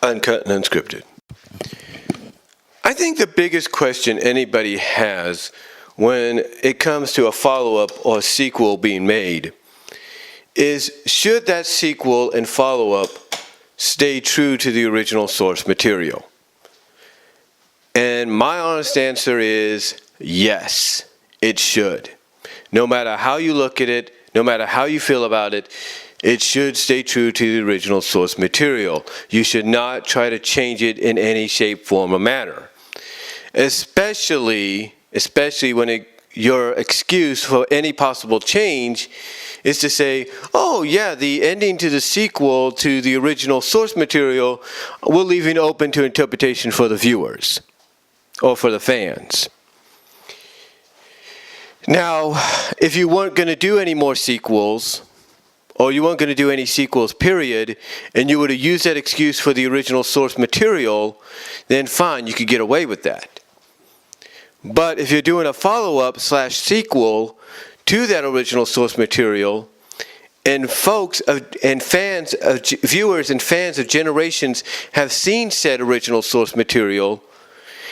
Uncut and unscripted. I think the biggest question anybody has when it comes to a follow-up or a sequel being made is, should that sequel and follow-up stay true to the original source material? And my honest answer is yes, it should. No matter how you look at it, no matter how you feel about it, it should stay true to the original source material. You should not try to change it in any shape, form, or manner. Especially when your excuse for any possible change is to say, oh yeah, the ending to the sequel to the original source material, we're leaving open to interpretation for the viewers or for the fans. Now, if you weren't going to do any more sequels, or you weren't going to do any sequels, period, and you would have used that excuse for the original source material, then fine, you could get away with that. But if you're doing a follow-up / sequel to that original source material, and viewers and fans of generations have seen said original source material,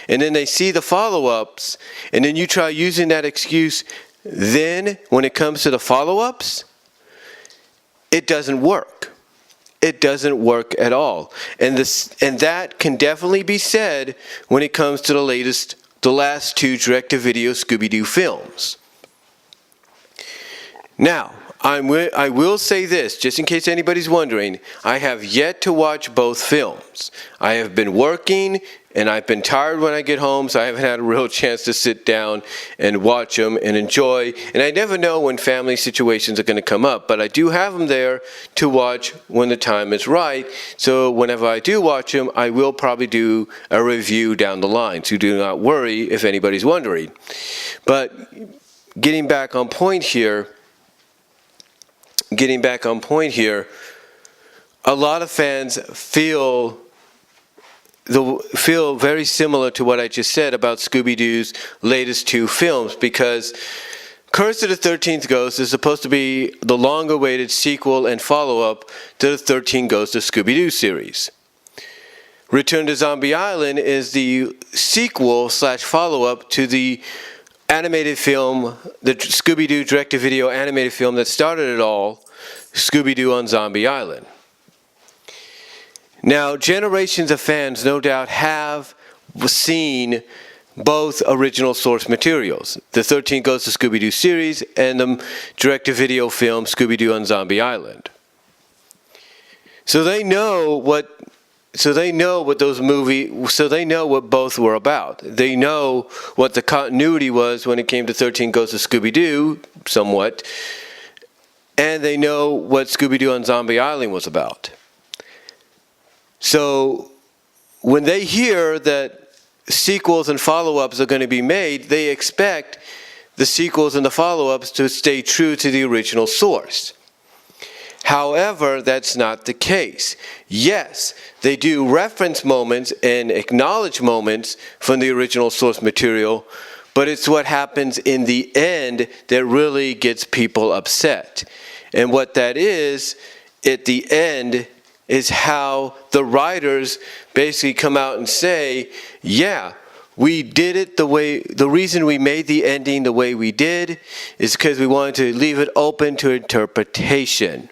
and then they see the follow-ups, and then you try using that excuse then when it comes to the follow-ups, it doesn't work. It doesn't work at all. And that can definitely be said when it comes to the last two direct-to-video Scooby-Doo films. Now, I will say this, just in case anybody's wondering, I have yet to watch both films. I have been working, and I've been tired when I get home, so I haven't had a real chance to sit down and watch them and enjoy. And I never know when family situations are going to come up, but I do have them there to watch when the time is right. So whenever I do watch them, I will probably do a review down the line, so do not worry if anybody's wondering. But getting back on point here, a lot of fans feel very similar to what I just said about Scooby-Doo's latest two films, because Curse of the 13th Ghost is supposed to be the long-awaited sequel and follow-up to the 13 Ghosts of Scooby-Doo series. Return to Zombie Island is the sequel / follow-up to the animated film, the Scooby-Doo direct-to-video animated film that started it all, Scooby-Doo on Zombie Island. Now, generations of fans no doubt have seen both original source materials, the 13 Ghosts of Scooby-Doo series and the direct-to-video film Scooby-Doo on Zombie Island. So they know what both were about. They know what the continuity was when it came to 13 Ghosts of Scooby-Doo, somewhat, and they know what Scooby-Doo on Zombie Island was about. So when they hear that sequels and follow-ups are going to be made, they expect the sequels and the follow-ups to stay true to the original source. However, that's not the case. Yes, they do reference moments and acknowledge moments from the original source material, but it's what happens in the end that really gets people upset. And what that is, at the end, is how the writers basically come out and say, yeah, we did it the reason we made the ending the way we did is because we wanted to leave it open to interpretation.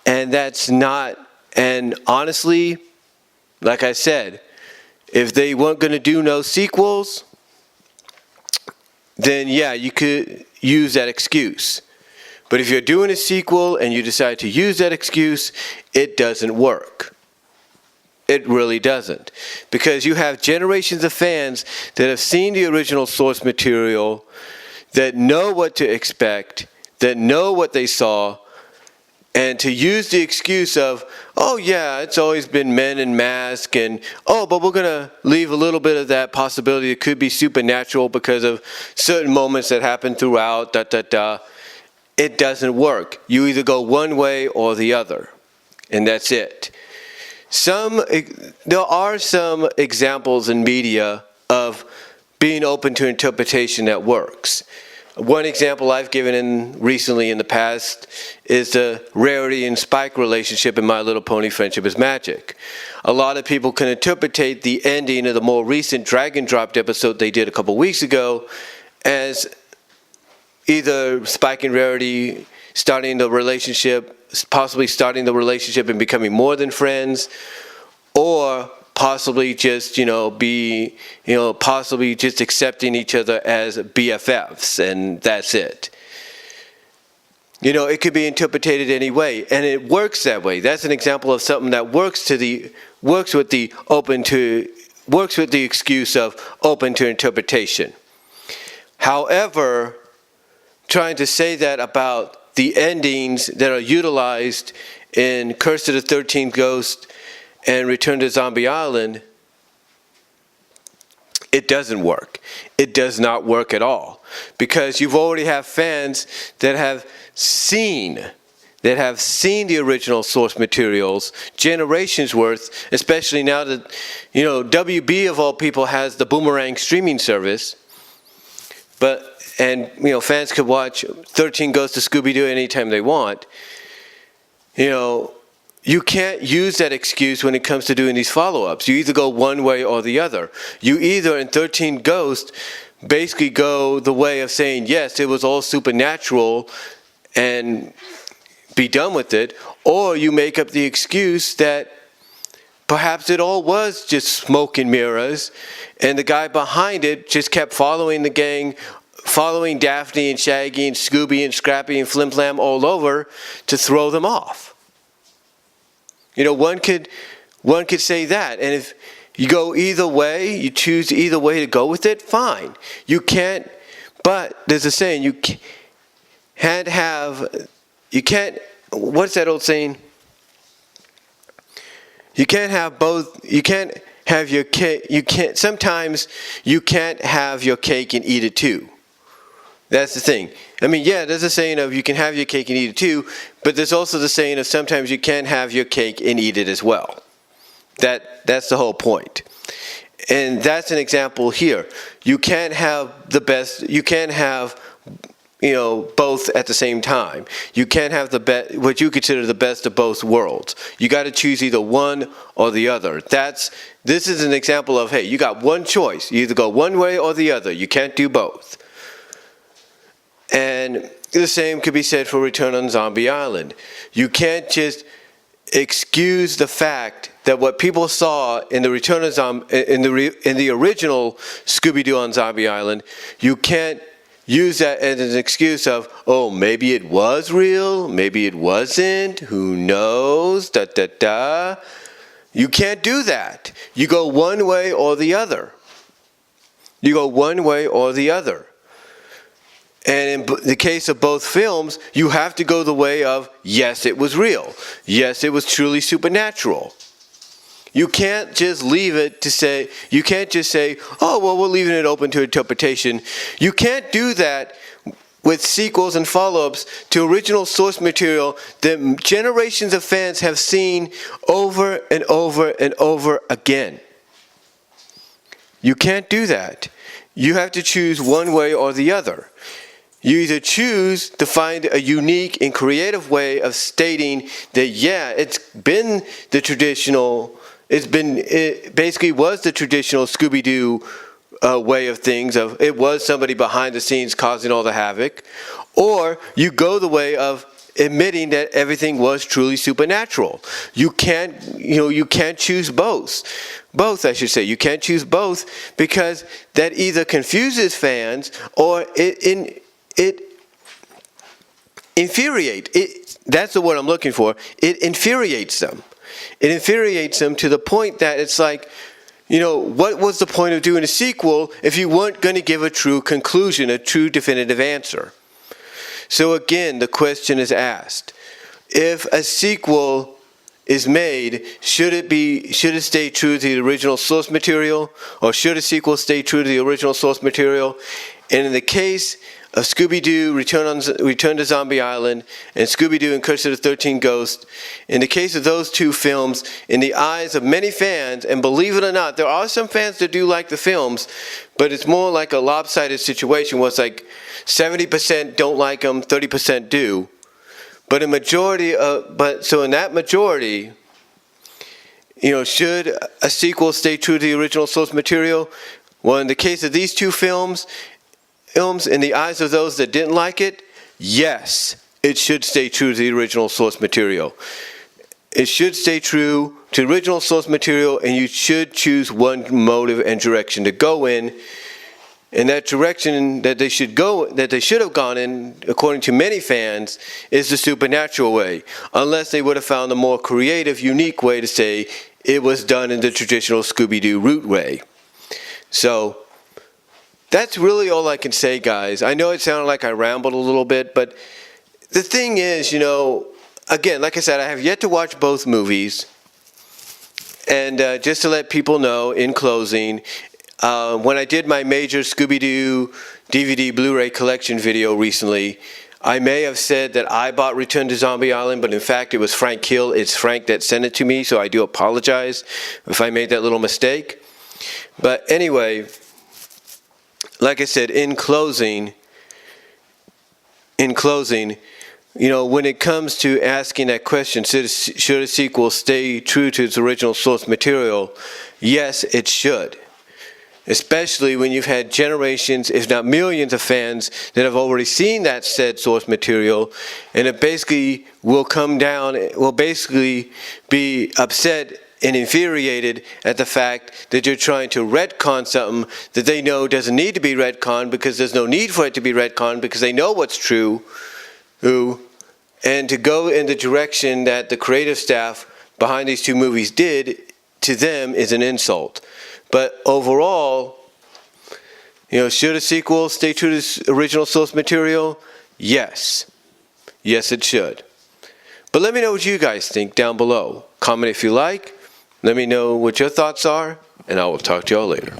And that's not, and honestly, like I said, if they weren't going to do no sequels, then yeah, you could use that excuse. But if you're doing a sequel and you decide to use that excuse, it doesn't work. It really doesn't. Because you have generations of fans that have seen the original source material, that know what to expect, that know what they saw, and to use the excuse of, oh yeah, it's always been men in masks, and oh, but we're going to leave a little bit of that possibility it could be supernatural because of certain moments that happen throughout, It doesn't work. You either go one way or the other, and that's it. There are some examples in media of being open to interpretation that works. One example I've given recently in the past is the Rarity and Spike relationship in My Little Pony Friendship is Magic. A lot of people can interpret the ending of the more recent Dragon Dropped episode they did a couple weeks ago as either Spike and Rarity starting the relationship, possibly starting the relationship and becoming more than friends, or possibly just, possibly just accepting each other as BFFs, and that's it. It could be interpreted any way, and it works that way. That's an example of something that works with the excuse of open to interpretation. However, trying to say that about the endings that are utilized in Curse of the 13th Ghost and Return to Zombie Island, it doesn't work. It does not work at all. Because you've already have fans that have seen the original source materials generations worth, especially now that, WB of all people has the Boomerang streaming service. And fans could watch 13 Ghosts of Scooby-Doo anytime they want. You can't use that excuse when it comes to doing these follow-ups. You either go one way or the other. You either, in 13 Ghosts, basically go the way of saying, yes, it was all supernatural and be done with it, or you make up the excuse that perhaps it all was just smoke and mirrors, and the guy behind it just kept following the gang, following Daphne and Shaggy and Scooby and Scrappy and Flim Flam all over to throw them off. One could say that, and if you go either way, you choose either way to go with it, fine. You can't, but there's a saying, what's that old saying? You can't have both, you can't have your cake, sometimes you can't have your cake and eat it too. That's the thing. There's a saying of you can have your cake and eat it too, but there's also the saying of sometimes you can't have your cake and eat it as well. That's the whole point. And that's an example here. You can't have the best, you can't have, both at the same time. You can't have what you consider the best of both worlds. You got to choose either one or the other. This is an example of, hey, you got one choice. You either go one way or the other. You can't do both. And the same could be said for Return on Zombie Island. You can't just excuse the fact that what people saw in the in the original Scooby-Doo on Zombie Island, you can't use that as an excuse of, oh, maybe it was real, maybe it wasn't, who knows, You can't do that. You go one way or the other. You go one way or the other. And in the case of both films, you have to go the way of, yes, it was real. Yes, it was truly supernatural. You can't just leave it to say, you can't just say, oh, well, we're leaving it open to interpretation. You can't do that with sequels and follow-ups to original source material that generations of fans have seen over and over and over again. You can't do that. You have to choose one way or the other. You either choose to find a unique and creative way of stating that, yeah, it basically was the traditional Scooby-Doo way of things, of it was somebody behind the scenes causing all the havoc, or you go the way of admitting that everything was truly supernatural. You can't choose both. I should say. You can't choose both because that either confuses fans or it infuriates. That's the word I'm looking for. It infuriates them. It infuriates them to the point that it's like, what was the point of doing a sequel if you weren't going to give a true conclusion, a true definitive answer? So again, the question is asked. If a sequel is made, should it stay true to the original source material, or should a sequel stay true to the original source material? And in the case of Scooby-Doo, Return to Zombie Island, and Scooby-Doo and Curse of the 13 Ghosts, in the case of those two films, in the eyes of many fans, and believe it or not, there are some fans that do like the films, but it's more like a lopsided situation where it's like 70% don't like them, 30% do. But so in that majority, should a sequel stay true to the original source material? Well, in the case of these two films, in the eyes of those that didn't like it, yes, it should stay true to the original source material. It should stay true to the original source material, and you should choose one motive and direction to go in. And that direction that they should have gone in, according to many fans, is the supernatural way, unless they would have found a more creative, unique way to say it was done in the traditional Scooby-Doo root way. So that's really all I can say, guys. I know it sounded like I rambled a little bit, but the thing is, again, like I said, I have yet to watch both movies. And just to let people know, in closing, when I did my major Scooby-Doo DVD Blu-ray collection video recently, I may have said that I bought Return to Zombie Island, but in fact it was Frank Hill. It's Frank that sent it to me, so I do apologize if I made that little mistake. But anyway, like I said, in closing, when it comes to asking that question, should a sequel stay true to its original source material? Yes, it should. Especially when you've had generations, if not millions of fans that have already seen that said source material, and it basically will basically be upset and infuriated at the fact that you're trying to retcon something that they know doesn't need to be retconned, because there's no need for it to be retconned, because they know what's true, and to go in the direction that the creative staff behind these two movies did, to them is an insult. But overall, should a sequel stay true to its original source material? Yes. Yes, it should. But let me know what you guys think down below. Comment if you like. Let me know what your thoughts are, and I will talk to y'all later.